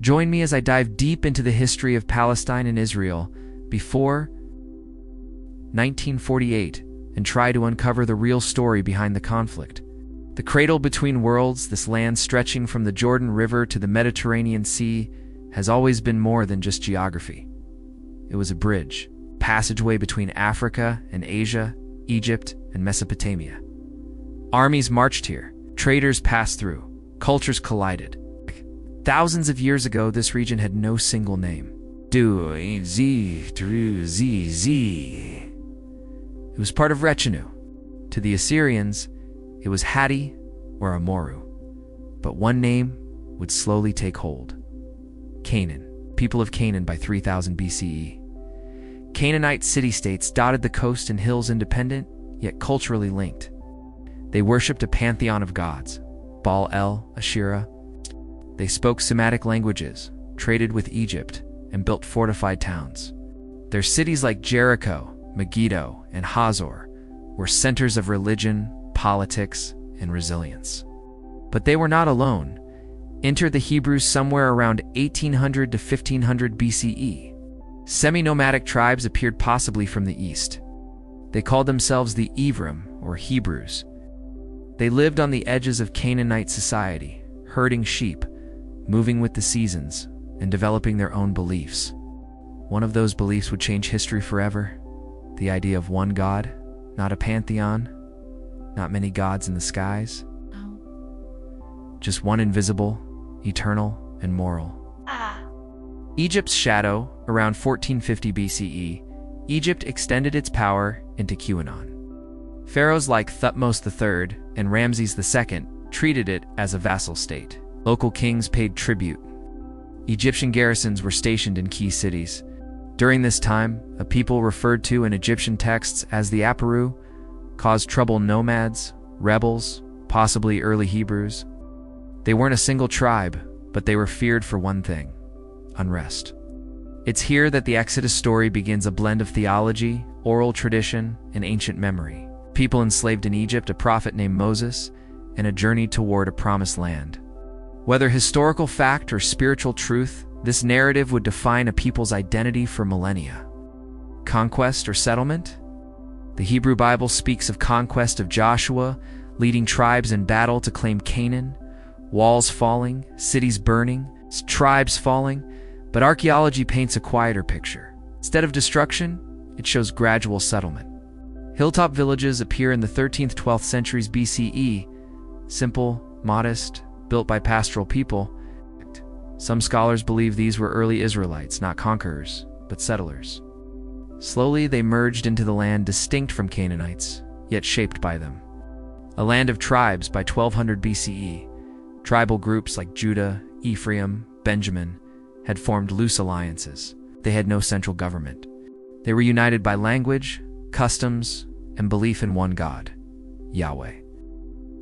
Join me as I dive deep into the history of Palestine and Israel before 1948 and try to uncover the real story behind the conflict. The cradle between worlds, this land stretching from the Jordan River to the Mediterranean Sea, has always been more than just geography. It was a bridge, passageway between Africa and Asia, Egypt and Mesopotamia. Armies marched here, traders passed through, cultures collided. Thousands of years ago, this region had no single name. It was part of Rechenu. To the Assyrians, it was Hatti or Amoru. But one name would slowly take hold. Canaan, people of Canaan by 3000 BCE. Canaanite city-states dotted the coast and hills, independent, yet culturally linked. They worshipped a pantheon of gods, Baal-el, Asherah. They spoke Semitic languages, traded with Egypt, and built fortified towns. Their cities like Jericho, Megiddo, and Hazor were centers of religion, politics, and resilience. But they were not alone. Enter the Hebrews somewhere around 1800 to 1500 BCE. Semi-nomadic tribes appeared, possibly from the east. They called themselves the Evrim, or Hebrews. They lived on the edges of Canaanite society, herding sheep, moving with the seasons, and developing their own beliefs. One of those beliefs would change history forever. The idea of one God, not a pantheon, not many gods in the skies. Just one invisible, eternal, and moral. Egypt's shadow, around 1450 BCE, Egypt extended its power into QAnon. Pharaohs like Thutmose III and Ramses II treated it as a vassal state. Local kings paid tribute. Egyptian garrisons were stationed in key cities. During this time, a people referred to in Egyptian texts as the Aparu caused trouble. Nomads, rebels, possibly early Hebrews. They weren't a single tribe, but they were feared for one thing: unrest. It's here that the Exodus story begins, a blend of theology, oral tradition, and ancient memory. People enslaved in Egypt, a prophet named Moses, and a journey toward a promised land. Whether historical fact or spiritual truth, this narrative would define a people's identity for millennia. Conquest or settlement? The Hebrew Bible speaks of conquest of Joshua, leading tribes in battle to claim Canaan, walls falling, cities burning, tribes falling, but archaeology paints a quieter picture. Instead of destruction, it shows gradual settlement. Hilltop villages appear in the 13th–12th centuries BCE, simple, modest, built by pastoral people. Some scholars believe these were early Israelites, not conquerors, but settlers. Slowly, they merged into the land distinct from Canaanites, yet shaped by them. A land of tribes by 1200 BCE, tribal groups like Judah, Ephraim, Benjamin had formed loose alliances. They had no central government. They were united by language, customs, and belief in one God, Yahweh.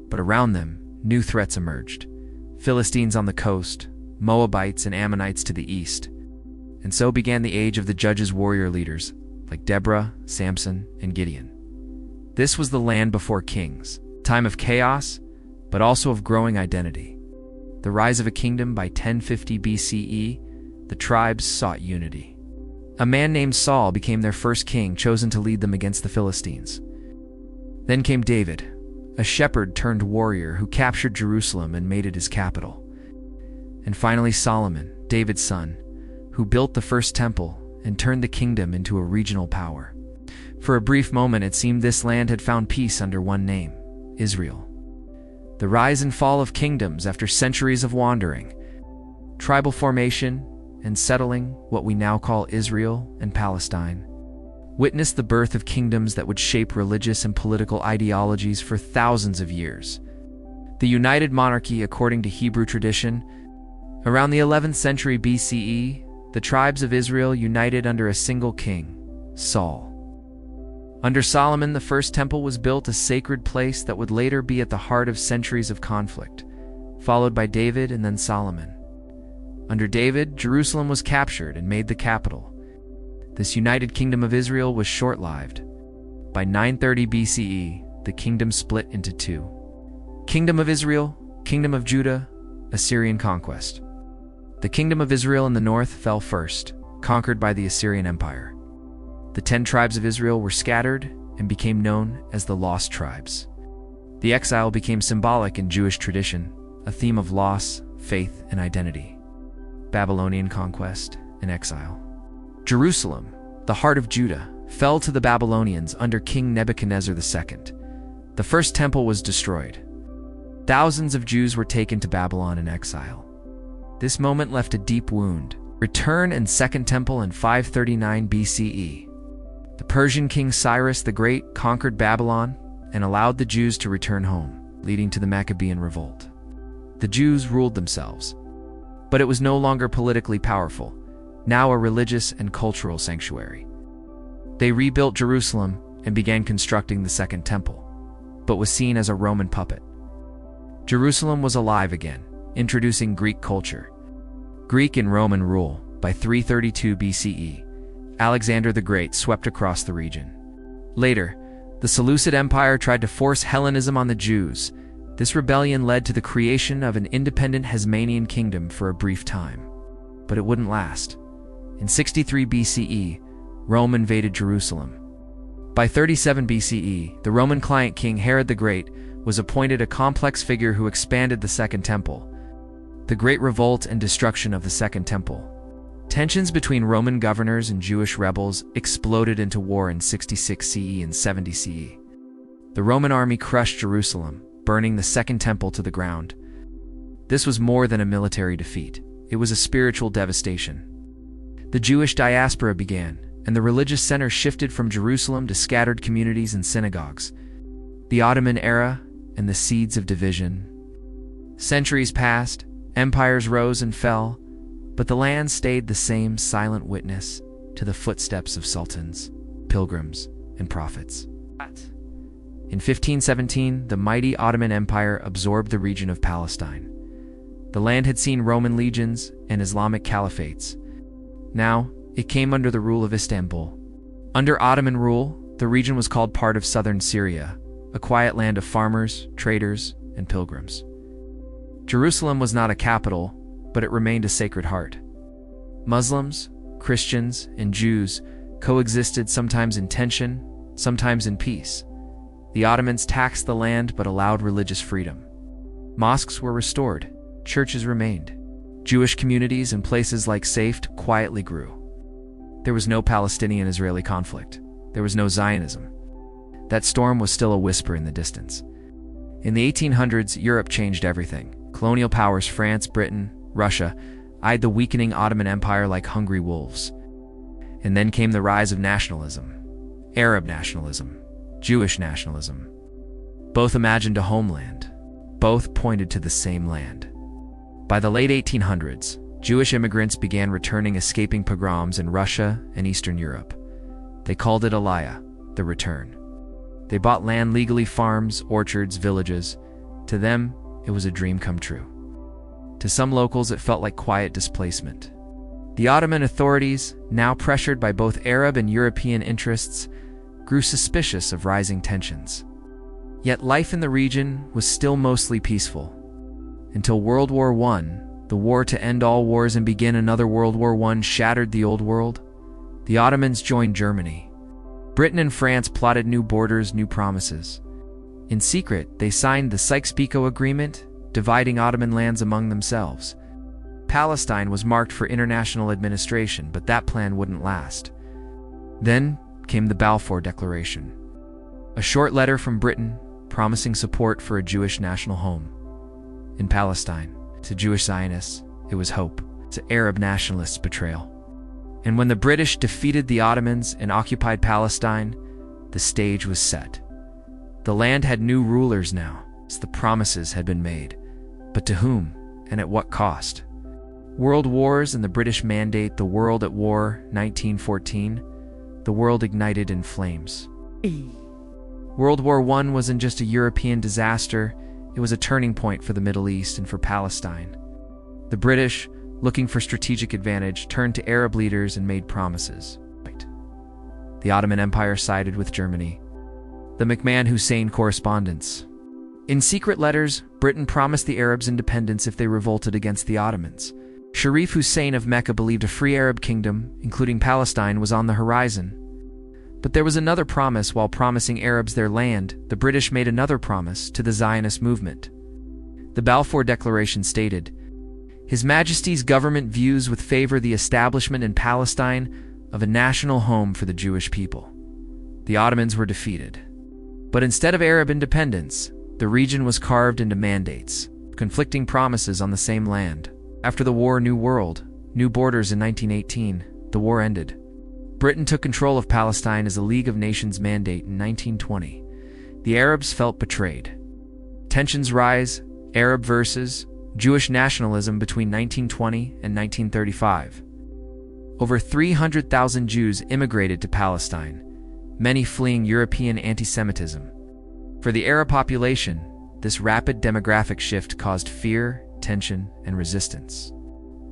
But around them, new threats emerged. Philistines on the coast, Moabites and Ammonites to the east. And so began the age of the judges, warrior leaders like Deborah, Samson, and Gideon. This was the land before kings, time of chaos, but also of growing identity. The rise of a kingdom by 1050 BCE, the tribes sought unity. A man named Saul became their first king, chosen to lead them against the Philistines. Then came David, a shepherd turned warrior who captured Jerusalem and made it his capital. And finally Solomon, David's son, who built the first temple and turned the kingdom into a regional power. For a brief moment, it seemed this land had found peace under one name, Israel. The rise and fall of kingdoms after centuries of wandering, tribal formation, and settling what we now call Israel and Palestine, witnessed the birth of kingdoms that would shape religious and political ideologies for thousands of years. The United Monarchy, according to Hebrew tradition, around the 11th century BCE, the tribes of Israel united under a single king, Saul. Under Solomon, the first temple was built, a sacred place that would later be at the heart of centuries of conflict, followed by David and then Solomon. Under David, Jerusalem was captured and made the capital. This united kingdom of Israel was short-lived. By 930 BCE, the kingdom split into two. Kingdom of Israel, Kingdom of Judah, Assyrian conquest. The kingdom of Israel in the north fell first, conquered by the Assyrian Empire. The 10 tribes of Israel were scattered and became known as the Lost Tribes. The exile became symbolic in Jewish tradition, a theme of loss, faith, and identity. Babylonian conquest and exile. Jerusalem, the heart of Judah, fell to the Babylonians under King Nebuchadnezzar II. The first temple was destroyed. Thousands of Jews were taken to Babylon in exile. This moment left a deep wound. Return and Second Temple in 539 BCE. The Persian king Cyrus the Great conquered Babylon and allowed the Jews to return home, leading to the Maccabean revolt. The Jews ruled themselves, but it was no longer politically powerful, now a religious and cultural sanctuary. They rebuilt Jerusalem and began constructing the Second Temple, but was seen as a Roman puppet. Jerusalem was alive again, introducing Greek culture. Greek and Roman rule. By 332 BCE, Alexander the Great swept across the region. Later, the Seleucid Empire tried to force Hellenism on the Jews. This rebellion led to the creation of an independent Hasmonean kingdom for a brief time. But it wouldn't last. In 63 BCE, Rome invaded Jerusalem. By 37 BCE, the Roman client king Herod the Great was appointed a complex figure who expanded the Second Temple. The Great Revolt and destruction of the Second Temple. Tensions between Roman governors and Jewish rebels exploded into war in 66 CE and 70 CE. The Roman army crushed Jerusalem, burning the Second Temple to the ground. This was more than a military defeat. It was a spiritual devastation. The Jewish diaspora began, and the religious center shifted from Jerusalem to scattered communities and synagogues. The Ottoman era and the seeds of division. Centuries passed, empires rose and fell, but the land stayed the same silent witness to the footsteps of sultans, pilgrims, and prophets. In 1517, the mighty Ottoman Empire absorbed the region of Palestine. The land had seen Roman legions and Islamic caliphates. Now, it came under the rule of Istanbul. Under Ottoman rule, the region was called part of southern Syria, a quiet land of farmers, traders, and pilgrims. Jerusalem was not a capital, but it remained a sacred heart. Muslims, Christians, and Jews coexisted, sometimes in tension, sometimes in peace. The Ottomans taxed the land but allowed religious freedom. Mosques were restored, churches remained. Jewish communities in places like Safed quietly grew. There was no Palestinian-Israeli conflict. There was no Zionism. That storm was still a whisper in the distance. In the 1800s, Europe changed everything. Colonial powers France, Britain, Russia eyed the weakening Ottoman Empire like hungry wolves. And then came the rise of nationalism. Arab nationalism, Jewish nationalism. Both imagined a homeland. Both pointed to the same land. By the late 1800s, Jewish immigrants began returning, escaping pogroms in Russia and Eastern Europe. They called it Aliyah, the return. They bought land legally, farms, orchards, villages. To them, it was a dream come true. To some locals, it felt like quiet displacement. The Ottoman authorities, now pressured by both Arab and European interests, grew suspicious of rising tensions. Yet life in the region was still mostly peaceful. Until World War I, the war to end all wars and begin another World War I, shattered the old world. The Ottomans joined Germany. Britain and France plotted new borders, new promises. In secret, they signed the Sykes-Picot Agreement, dividing Ottoman lands among themselves. Palestine was marked for international administration, but that plan wouldn't last. Then came the Balfour Declaration, a short letter from Britain promising support for a Jewish national home. In Palestine, to Jewish Zionists, it was hope. To Arab nationalists, betrayal. And when the British defeated the Ottomans and occupied Palestine, the stage was set. The land had new rulers now, as the promises had been made. But to whom, and at what cost? World wars and the British Mandate, the World at War, 1914. The world ignited in flames. World War I wasn't just a European disaster, it was a turning point for the Middle East and for Palestine. The British, looking for strategic advantage, turned to Arab leaders and made promises. The Ottoman Empire sided with Germany. The McMahon-Hussein correspondence. In secret letters, Britain promised the Arabs independence if they revolted against the Ottomans. Sharif Hussein of Mecca believed a free Arab kingdom, including Palestine, was on the horizon. But there was another promise. While promising Arabs their land, the British made another promise to the Zionist movement. The Balfour Declaration stated, "His Majesty's government views with favor the establishment in Palestine of a national home for the Jewish people." The Ottomans were defeated. But instead of Arab independence, the region was carved into mandates, conflicting promises on the same land. After the war, New World, new borders in 1918, the war ended. Britain took control of Palestine as a League of Nations mandate in 1920. The Arabs felt betrayed. Tensions rise, Arab versus Jewish nationalism between 1920 and 1935. Over 300,000 Jews immigrated to Palestine, many fleeing European anti-Semitism. For the Arab population, this rapid demographic shift caused fear, tension, and resistance.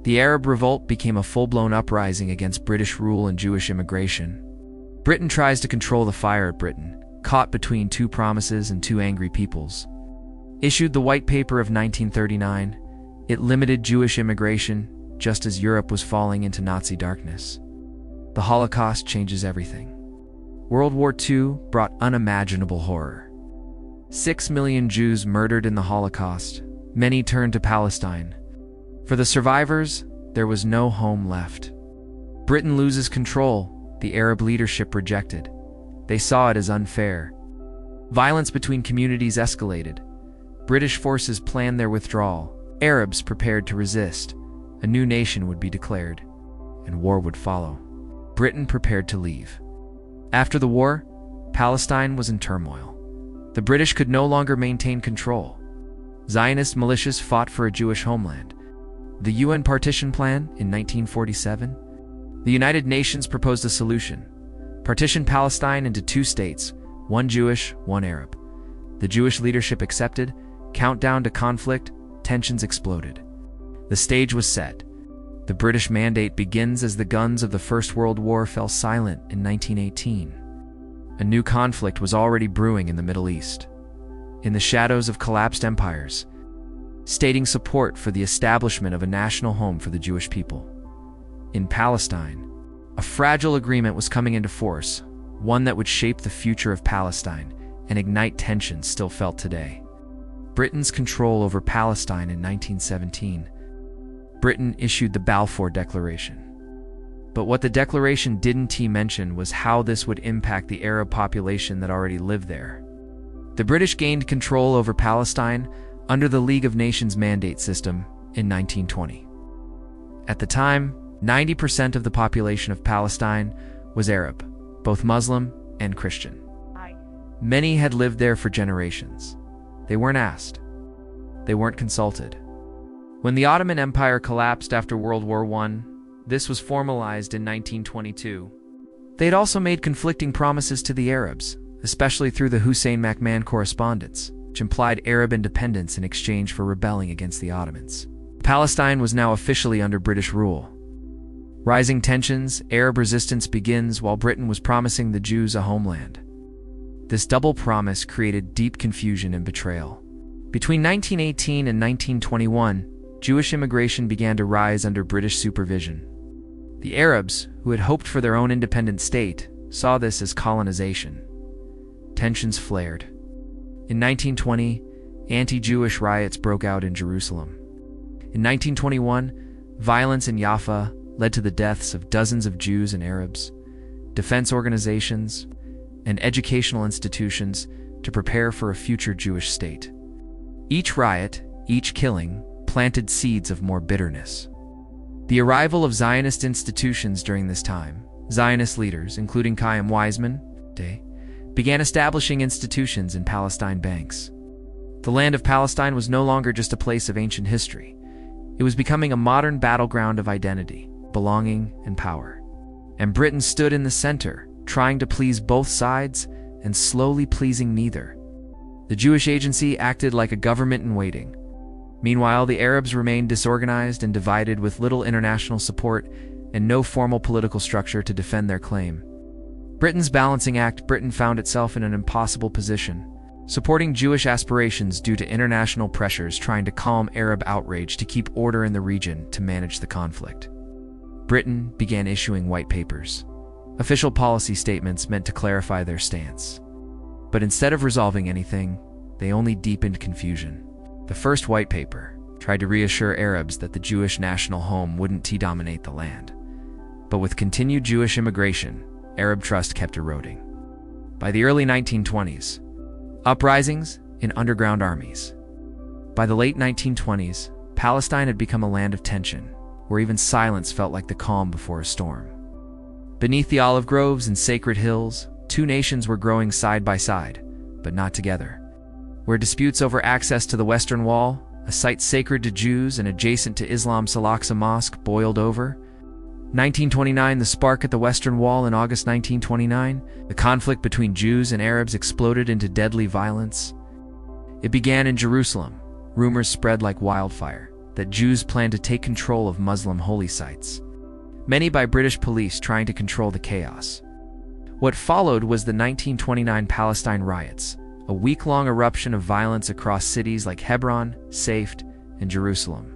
The Arab Revolt became a full-blown uprising against British rule and Jewish immigration. Britain tries to control the fire at Britain, caught between two promises and two angry peoples. Issued the White Paper of 1939, it limited Jewish immigration, just as Europe was falling into Nazi darkness. The Holocaust changes everything. World War II brought unimaginable horror. 6 million Jews murdered in the Holocaust. Many turned to Palestine. For the survivors, there was no home left. Britain loses control. The Arab leadership rejected. They saw it as unfair. Violence between communities escalated. British forces planned their withdrawal. Arabs prepared to resist. A new nation would be declared, and war would follow. Britain prepared to leave. After the war, Palestine was in turmoil. The British could no longer maintain control. Zionist militias fought for a Jewish homeland. The UN partition plan in 1947. The United Nations proposed a solution. Partition Palestine into two states, one Jewish, one Arab. The Jewish leadership accepted. Countdown to conflict, tensions exploded. The stage was set. The British mandate begins as the guns of the First World War fell silent in 1918. A new conflict was already brewing in the Middle East. In the shadows of collapsed empires, stating support for the establishment of a national home for the Jewish people. In Palestine, a fragile agreement was coming into force, one that would shape the future of Palestine and ignite tensions still felt today. Britain's control over Palestine in 1917. Britain issued the Balfour Declaration. But what the declaration didn't mention was how this would impact the Arab population that already lived there. The British gained control over Palestine under the League of Nations mandate system in 1920. At the time, 90% of the population of Palestine was Arab, both Muslim and Christian. Many had lived there for generations. They weren't asked. They weren't consulted. When the Ottoman Empire collapsed after World War I, this was formalized in 1922. They had also made conflicting promises to the Arabs, especially through the Hussein McMahon correspondence, which implied Arab independence in exchange for rebelling against the Ottomans. Palestine was now officially under British rule. Rising tensions, Arab resistance begins while Britain was promising the Jews a homeland. This double promise created deep confusion and betrayal. Between 1918 and 1921, Jewish immigration began to rise under British supervision. The Arabs, who had hoped for their own independent state, saw this as colonization. Tensions flared. In 1920, anti-Jewish riots broke out in Jerusalem. In 1921, violence in Jaffa led to the deaths of dozens of Jews and Arabs. Defense organizations and educational institutions to prepare for a future Jewish state. Each riot, each killing, planted seeds of more bitterness. The arrival of Zionist institutions during this time, Zionist leaders, including Chaim Weizmann, began establishing institutions in Palestine banks. The land of Palestine was no longer just a place of ancient history. It was becoming a modern battleground of identity, belonging, and power. And Britain stood in the center, trying to please both sides and slowly pleasing neither. The Jewish Agency acted like a government in waiting. Meanwhile, the Arabs remained disorganized and divided with little international support and no formal political structure to defend their claim. Britain's balancing act. Britain found itself in an impossible position. supporting Jewish aspirations due to international pressures trying to calm Arab outrage to keep order in the region to manage the conflict. Britain began issuing white papers, official policy statements meant to clarify their stance. But instead of resolving anything, they only deepened confusion. The first white paper tried to reassure Arabs that the Jewish national home wouldn't dominate the land. But with continued Jewish immigration, Arab trust kept eroding. By the early 1920s, uprisings in underground armies. By the late 1920s, Palestine had become a land of tension, where even silence felt like the calm before a storm. Beneath the olive groves and sacred hills, two nations were growing side by side, but not together. Where disputes over access to the Western Wall, a site sacred to Jews and adjacent to Islam's Al-Aqsa Mosque, boiled over. 1929, the spark at the Western Wall. In August 1929, the conflict between Jews and Arabs exploded into deadly violence. It began in Jerusalem. Rumors spread like wildfire that Jews planned to take control of Muslim holy sites, many by British police trying to control the chaos. What followed was the 1929 Palestine riots, a week-long eruption of violence across cities like Hebron, Safed, and Jerusalem.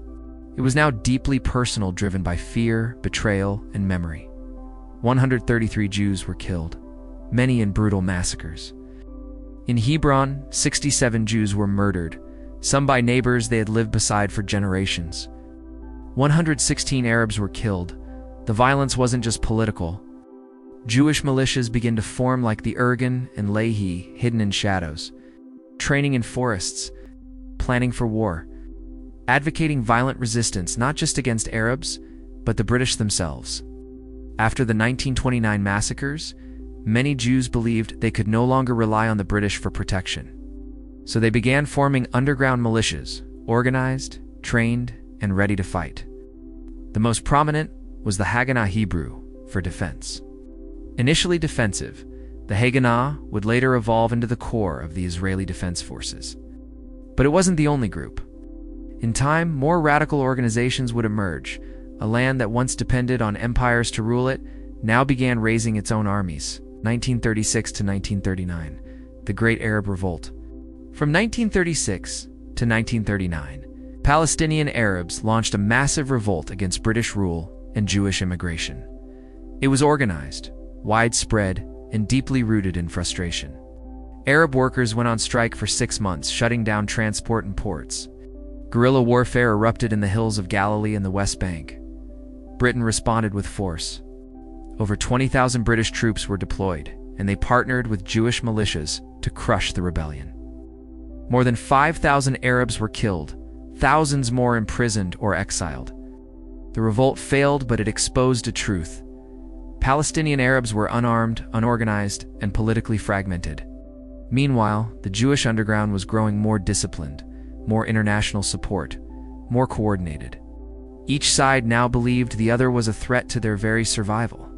It was now deeply personal, driven by fear, betrayal, and memory. 133 Jews were killed, many in brutal massacres. In Hebron, 67 Jews were murdered, some by neighbors they had lived beside for generations. 116 Arabs were killed. The violence wasn't just political. Jewish militias began to form like the Irgun and Lehi, hidden in shadows, training in forests, planning for war, advocating violent resistance not just against Arabs, but the British themselves. After the 1929 massacres, many Jews believed they could no longer rely on the British for protection. So they began forming underground militias, organized, trained, and ready to fight. The most prominent was the Haganah Hebrew, for defense. Initially defensive, the Haganah would later evolve into the core of the Israeli Defense Forces. But it wasn't the only group. In time, more radical organizations would emerge. A land that once depended on empires to rule it now began raising its own armies. 1936 to 1939, the Great Arab Revolt. From 1936 to 1939, Palestinian Arabs launched a massive revolt against British rule and Jewish immigration. It was organized, widespread, and deeply rooted in frustration. Arab workers went on strike for 6 months, shutting down transport and ports. Guerrilla warfare erupted in the hills of Galilee and the West Bank. Britain responded with force. Over 20,000 British troops were deployed, and they partnered with Jewish militias to crush the rebellion. More than 5,000 Arabs were killed, thousands more imprisoned or exiled. The revolt failed, but it exposed a truth. Palestinian Arabs were unarmed, unorganized, and politically fragmented. Meanwhile, the Jewish underground was growing more disciplined, more international support, more coordinated. Each side now believed the other was a threat to their very survival.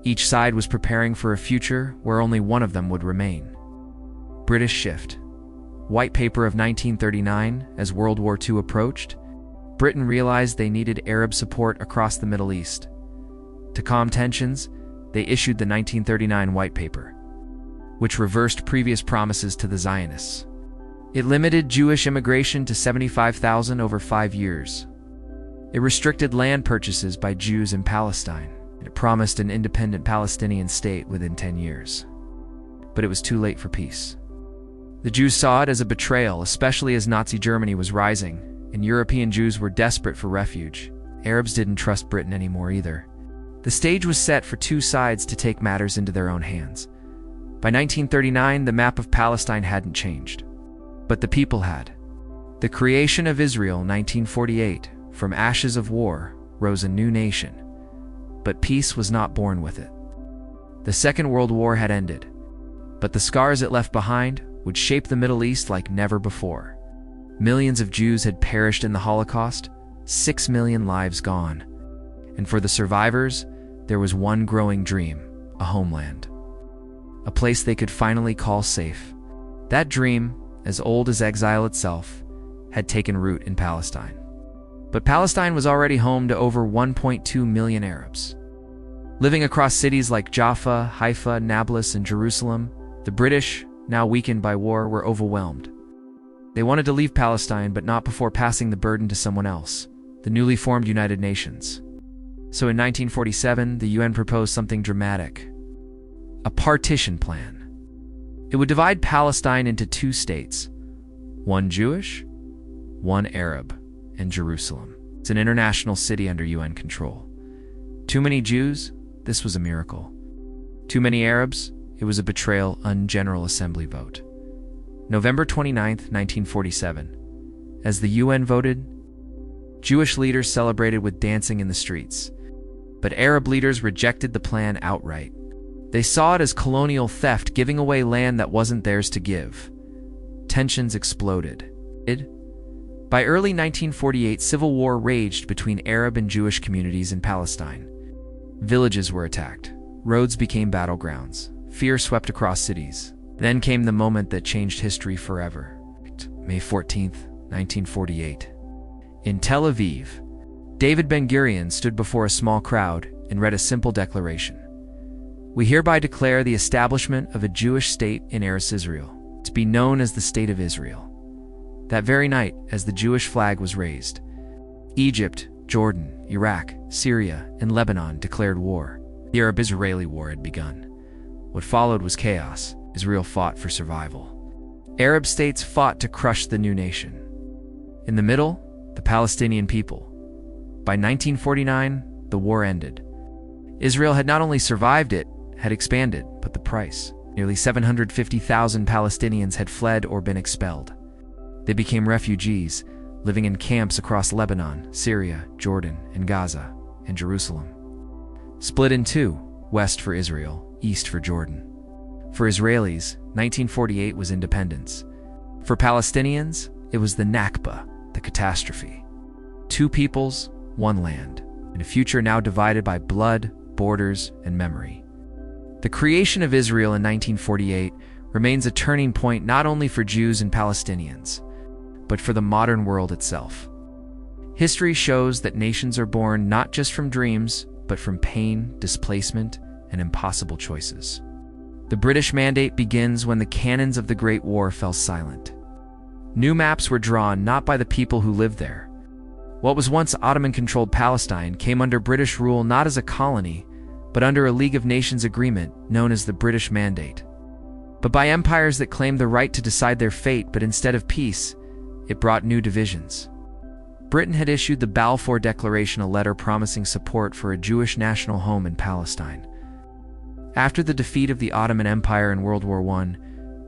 Each side was preparing for a future where only one of them would remain. British shift. White paper of 1939, as World War II approached, Britain realized they needed Arab support across the Middle East. To calm tensions, they issued the 1939 White Paper, which reversed previous promises to the Zionists. It limited Jewish immigration to 75,000 over 5 years. It restricted land purchases by Jews in Palestine. It promised an independent Palestinian state within 10 years. But it was too late for peace. The Jews saw it as a betrayal, especially as Nazi Germany was rising, and European Jews were desperate for refuge. Arabs didn't trust Britain anymore either. The stage was set for two sides to take matters into their own hands. By 1939, the map of Palestine hadn't changed. But the people had. The creation of Israel, 1948, from ashes of war, rose a new nation. But peace was not born with it. The Second World War had ended, but the scars it left behind would shape the Middle East like never before. Millions of Jews had perished in the Holocaust, 6 million lives gone. And for the survivors, there was one growing dream, a homeland. A place they could finally call safe. That dream, as old as exile itself, had taken root in Palestine. But Palestine was already home to over 1.2 million Arabs. Living across cities like Jaffa, Haifa, Nablus, and Jerusalem, the British now weakened by war, were overwhelmed. They wanted to leave Palestine, but not before passing the burden to someone else, the newly formed United Nations. So in 1947, the UN proposed something dramatic: a partition plan. It would divide Palestine into two states, one Jewish, one Arab, and Jerusalem. It's an international city under UN control. Too many Jews? This was a miracle. Too many Arabs? It was a betrayal, General Assembly vote. November 29, 1947. As the UN voted, Jewish leaders celebrated with dancing in the streets. But Arab leaders rejected the plan outright. They saw it as colonial theft, giving away land that wasn't theirs to give. Tensions exploded. By early 1948, civil war raged between Arab and Jewish communities in Palestine. Villages were attacked. Roads became battlegrounds. Fear swept across cities. Then came the moment that changed history forever. May 14, 1948. In Tel Aviv, David Ben-Gurion stood before a small crowd and read a simple declaration. We hereby declare the establishment of a Jewish state in Eretz Israel, to be known as the State of Israel. That very night, as the Jewish flag was raised, Egypt, Jordan, Iraq, Syria, and Lebanon declared war. The Arab-Israeli War had begun. What followed was chaos. Israel fought for survival. Arab states fought to crush the new nation. In the middle, the Palestinian people. By 1949, the war ended. Israel had not only survived it, had expanded, but the price. Nearly 750,000 Palestinians had fled or been expelled. They became refugees, living in camps across Lebanon, Syria, Jordan, and Gaza, and Jerusalem. Split in two, west for Israel, east for Jordan. For Israelis, 1948 was independence. For Palestinians, it was the Nakba, the catastrophe. Two peoples, one land, and a future now divided by blood, borders, and memory. The creation of Israel in 1948 remains a turning point not only for Jews and Palestinians, but for the modern world itself. History shows that nations are born not just from dreams, but from pain, displacement, and impossible choices. The British Mandate begins when the cannons of the Great War fell silent. New maps were drawn not by the people who lived there. What was once Ottoman-controlled Palestine came under British rule not as a colony, but under a League of Nations agreement known as the British Mandate. But by empires that claimed the right to decide their fate, but instead of peace, it brought new divisions. Britain had issued the Balfour Declaration, a letter promising support for a Jewish national home in Palestine. After the defeat of the Ottoman Empire in World War I,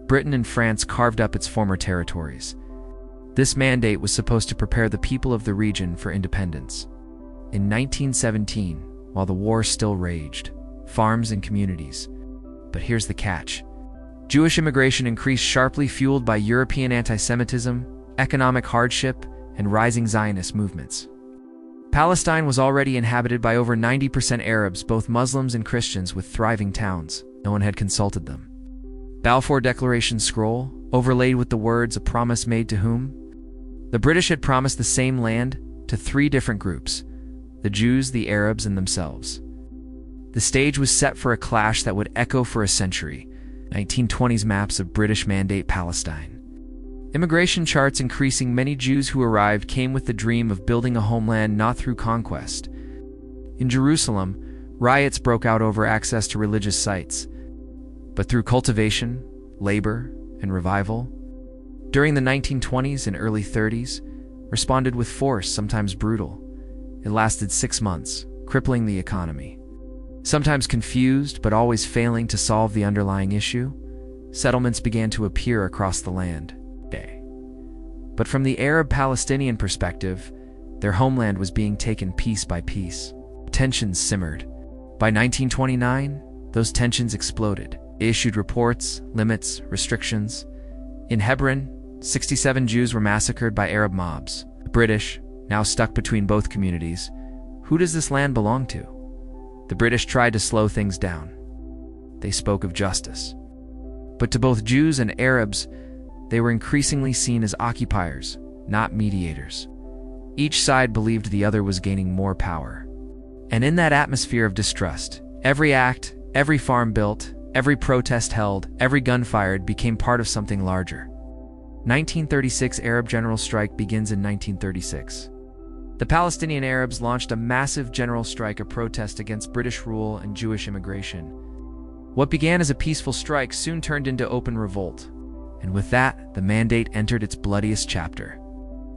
Britain and France carved up its former territories. This mandate was supposed to prepare the people of the region for independence. In 1917, while the war still raged, farms and communities. But here's the catch. Jewish immigration increased sharply, fueled by European anti-Semitism, economic hardship, and rising Zionist movements. Palestine was already inhabited by over 90% Arabs, both Muslims and Christians, with thriving towns. No one had consulted them. Balfour Declaration scroll, overlaid with the words, "A promise made to whom?" The British had promised the same land to three different groups: the Jews, the Arabs, and themselves. The stage was set for a clash that would echo for a century. 1920s maps of British Mandate Palestine. Immigration charts increasing. Many Jews who arrived came with the dream of building a homeland not through conquest. In Jerusalem, riots broke out over access to religious sites, but through cultivation, labor, and revival. During the 1920s and early 30s, responded with force, sometimes brutal. It lasted 6 months, crippling the economy. Sometimes confused, but always failing to solve the underlying issue, settlements began to appear across the land. But from the Arab-Palestinian perspective, their homeland was being taken piece by piece. Tensions simmered. By 1929, those tensions exploded. They issued reports, limits, restrictions. In Hebron, 67 Jews were massacred by Arab mobs. The British, now stuck between both communities, who does this land belong to? The British tried to slow things down. They spoke of justice. But to both Jews and Arabs, they were increasingly seen as occupiers, not mediators. Each side believed the other was gaining more power. And in that atmosphere of distrust, every act, every farm built, Every protest held, every gun fired became part of something larger. 1936 Arab general strike begins in 1936. The Palestinian Arabs launched a massive general strike, a protest against British rule and Jewish immigration. What began as a peaceful strike soon turned into open revolt. And with that, the Mandate entered its bloodiest chapter.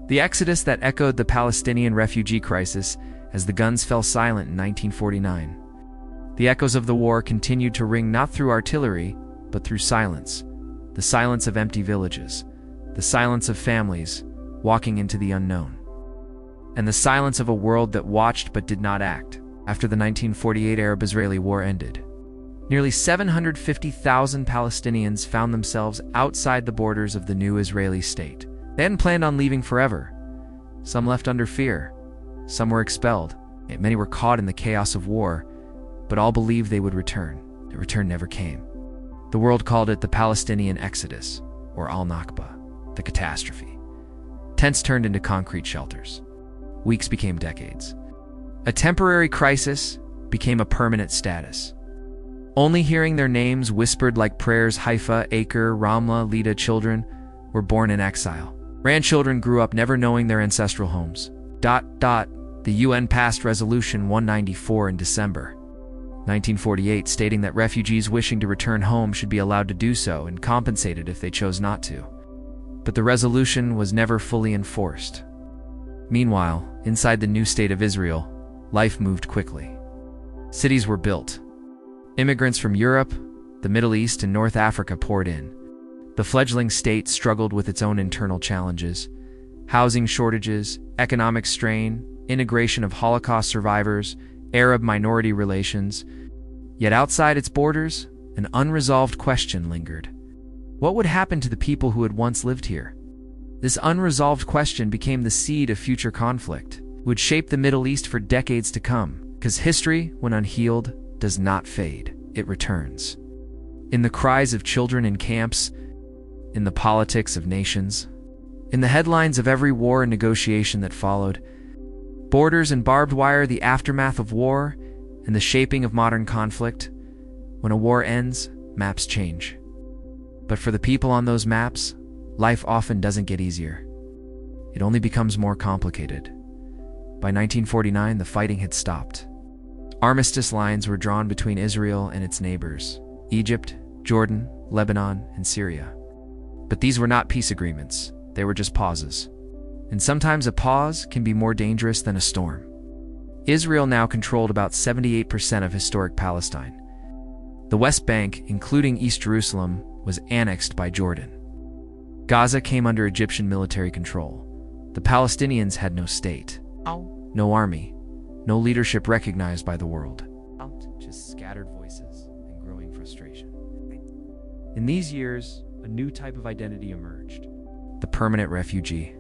The exodus that echoed the Palestinian refugee crisis as the guns fell silent in 1949. The echoes of the war continued to ring not through artillery, but through silence. The silence of empty villages, the silence of families walking into the unknown, and the silence of a world that watched but did not act. After the 1948 Arab-Israeli war ended, nearly 750,000 Palestinians found themselves outside the borders of the new Israeli state. They hadn't planned on leaving forever. Some left under fear. Some were expelled. Yet many were caught in the chaos of war, but all believed they would return. The return never came. The world called it the Palestinian Exodus, or Al-Nakba, the catastrophe. Tents turned into concrete shelters. Weeks became decades. A temporary crisis became a permanent status. Only hearing their names whispered like prayers, Haifa, Acre, Ramla, Lida children were born in exile. Grandchildren grew up never knowing their ancestral homes. The UN passed Resolution 194 in December 1948, stating that refugees wishing to return home should be allowed to do so and compensated if they chose not to. But the resolution was never fully enforced. Meanwhile, inside the new state of Israel, life moved quickly. Cities were built. Immigrants from Europe, the Middle East, and North Africa poured in. The fledgling state struggled with its own internal challenges: housing shortages, economic strain, integration of Holocaust survivors, Arab-minority relations. Yet outside its borders, an unresolved question lingered. What would happen to the people who had once lived here? This unresolved question became the seed of future conflict. It would shape the Middle East for decades to come, because history, when unhealed, does not fade. It returns. In the cries of children in camps, in the politics of nations, in the headlines of every war and negotiation that followed, borders and barbed wire, the aftermath of war, and the shaping of modern conflict. When a war ends, maps change. But for the people on those maps, life often doesn't get easier. It only becomes more complicated. By 1949, the fighting had stopped. Armistice lines were drawn between Israel and its neighbors: Egypt, Jordan, Lebanon, and Syria. But these were not peace agreements. They were just pauses. And sometimes a pause can be more dangerous than a storm. Israel now controlled about 78% of historic Palestine. The West Bank, including East Jerusalem, was annexed by Jordan. Gaza came under Egyptian military control. The Palestinians had no state, no army, no leadership recognized by the world. Just scattered voices and growing frustration. In these years, a new type of identity emerged: the permanent refugee.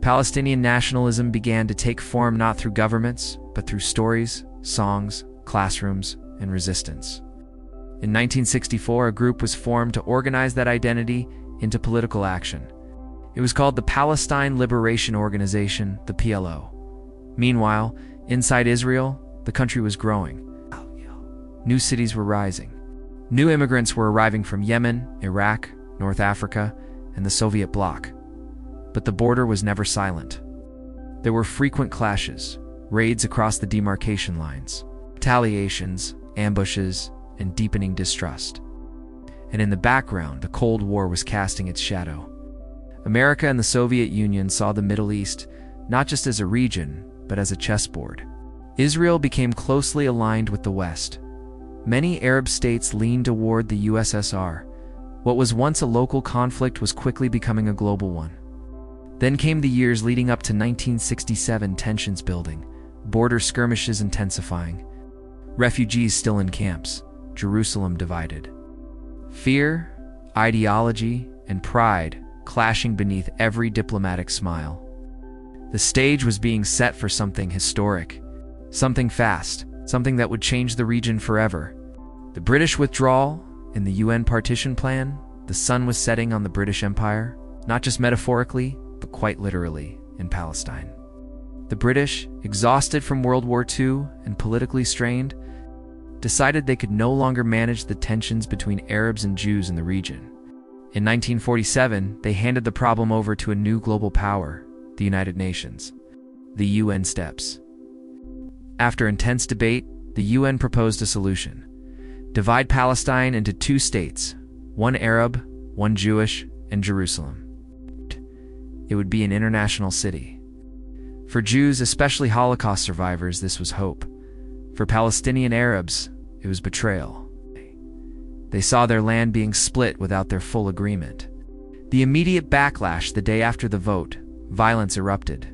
Palestinian nationalism began to take form not through governments, but through stories, songs, classrooms, and resistance. In 1964, a group was formed to organize that identity into political action. It was called the Palestine Liberation Organization, the PLO. Meanwhile, inside Israel, the country was growing. New cities were rising. New immigrants were arriving from Yemen, Iraq, North Africa, and the Soviet bloc. But the border was never silent. There were frequent clashes, raids across the demarcation lines, retaliations, ambushes, and deepening distrust. And in the background, the Cold War was casting its shadow. America and the Soviet Union saw the Middle East not just as a region, but as a chessboard. Israel became closely aligned with the West. Many Arab states leaned toward the USSR. What was once a local conflict was quickly becoming a global one. Then came the years leading up to 1967, tensions building, border skirmishes intensifying, refugees still in camps, Jerusalem divided. Fear, ideology, and pride clashing beneath every diplomatic smile. The stage was being set for something historic, something fast, something that would change the region forever. The British withdrawal and the UN partition plan, the sun was setting on the British Empire, not just metaphorically, but quite literally, in Palestine. The British, exhausted from World War II and politically strained, decided they could no longer manage the tensions between Arabs and Jews in the region. In 1947, they handed the problem over to a new global power, the United Nations. The UN steps. After intense debate, the UN proposed a solution. Divide Palestine into two states, one Arab, one Jewish, and Jerusalem. It would be an international city. For Jews, especially Holocaust survivors, this was hope. For Palestinian Arabs, it was betrayal. They saw their land being split without their full agreement. The immediate backlash the day after the vote, violence erupted.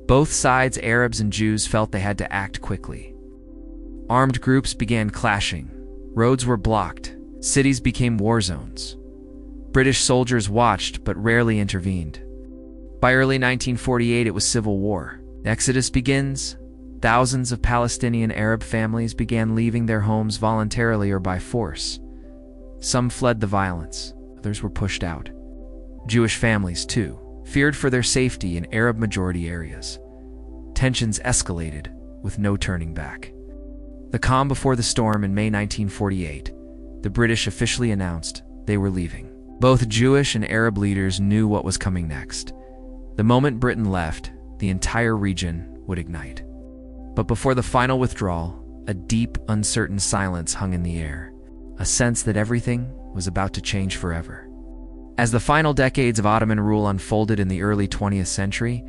Both sides, Arabs and Jews, felt they had to act quickly. Armed groups began clashing. Roads were blocked. Cities became war zones. British soldiers watched but rarely intervened. By early 1948, it was civil war. The exodus begins. Thousands of Palestinian Arab families began leaving their homes voluntarily or by force. Some fled the violence. Others were pushed out. Jewish families, too, feared for their safety in Arab-majority areas. Tensions escalated, with no turning back. The calm before the storm in May 1948, the British officially announced they were leaving. Both Jewish and Arab leaders knew what was coming next. The moment Britain left, the entire region would ignite. But before the final withdrawal, a deep, uncertain silence hung in the air, a sense that everything was about to change forever. As the final decades of Ottoman rule unfolded in the early 20th century,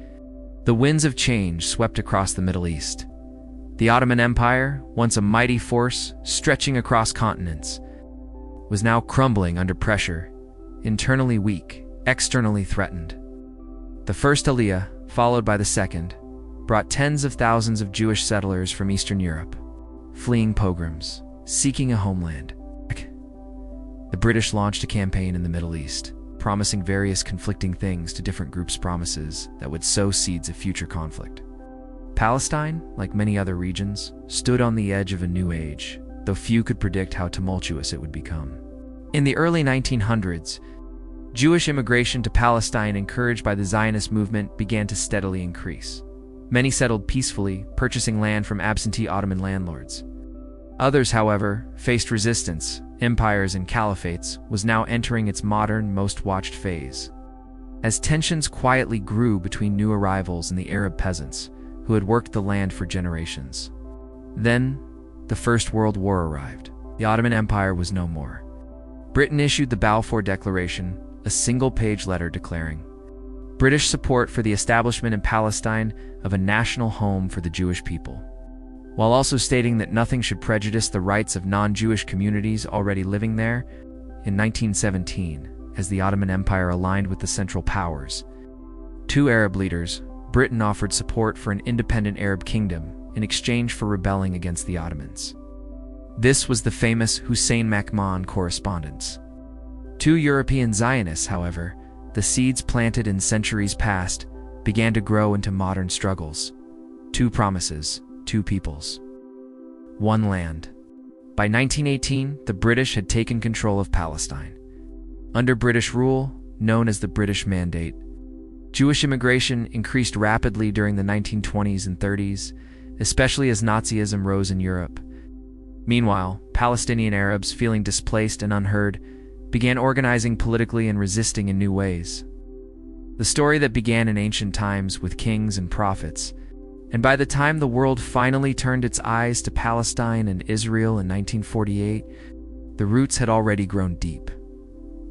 the winds of change swept across the Middle East. The Ottoman Empire, once a mighty force stretching across continents, was now crumbling under pressure, internally weak, externally threatened. The first Aliyah, followed by the second, brought tens of thousands of Jewish settlers from Eastern Europe, fleeing pogroms, seeking a homeland. The British launched a campaign in the Middle East, promising various conflicting things to different groups, promises that would sow seeds of future conflict. Palestine, like many other regions, stood on the edge of a new age, though few could predict how tumultuous it would become. In the early 1900s, Jewish immigration to Palestine, encouraged by the Zionist movement, began to steadily increase. Many settled peacefully, purchasing land from absentee Ottoman landlords. Others, however, faced resistance. Empires and caliphates was now entering its modern, most watched phase. As tensions quietly grew between new arrivals and the Arab peasants, who had worked the land for generations. Then, the First World War arrived. The Ottoman Empire was no more. Britain issued the Balfour Declaration, a single-page letter declaring British support for the establishment in Palestine of a national home for the Jewish people, while also stating that nothing should prejudice the rights of non-Jewish communities already living there. In 1917, as the Ottoman Empire aligned with the Central Powers, two Arab leaders, Britain offered support for an independent Arab kingdom in exchange for rebelling against the Ottomans. This was the famous Hussein-Mahmoud Correspondence. Two European Zionists, however, the seeds planted in centuries past, began to grow into modern struggles. Two promises, two peoples, one land. By 1918, the British had taken control of Palestine. Under British rule, known as the British Mandate, Jewish immigration increased rapidly during the 1920s and 30s, especially as Nazism rose in Europe. Meanwhile, Palestinian Arabs, feeling displaced and unheard, began organizing politically and resisting in new ways. The story that began in ancient times with kings and prophets, and by the time the world finally turned its eyes to Palestine and Israel in 1948, the roots had already grown deep.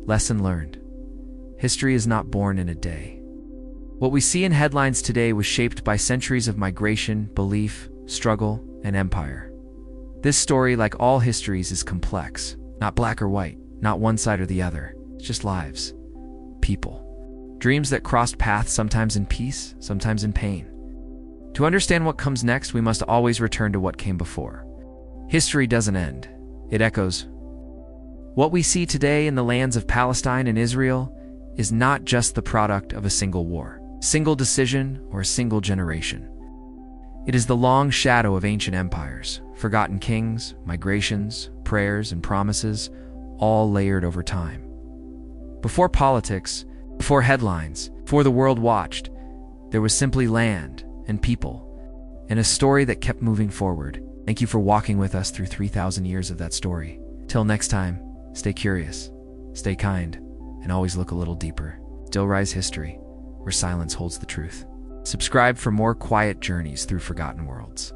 Lesson learned. History is not born in a day. What we see in headlines today was shaped by centuries of migration, belief, struggle, and empire. This story, like all histories, is complex, not black or white, not one side or the other. It's just lives, people, dreams that crossed paths, sometimes in peace, sometimes in pain. To understand what comes next, we must always return to what came before. History doesn't end, it echoes. What we see today in the lands of Palestine and Israel is not just the product of a single war, single decision, or a single generation. It is the long shadow of ancient empires, forgotten kings, migrations, prayers, and promises, all layered over time. Before politics, before headlines, before the world watched, there was simply land and people, and a story that kept moving forward. Thank you for walking with us through 3,000 years of that story. Till next time, stay curious, stay kind, and always look a little deeper. Still Rise History, where silence holds the truth. Subscribe for more quiet journeys through forgotten worlds.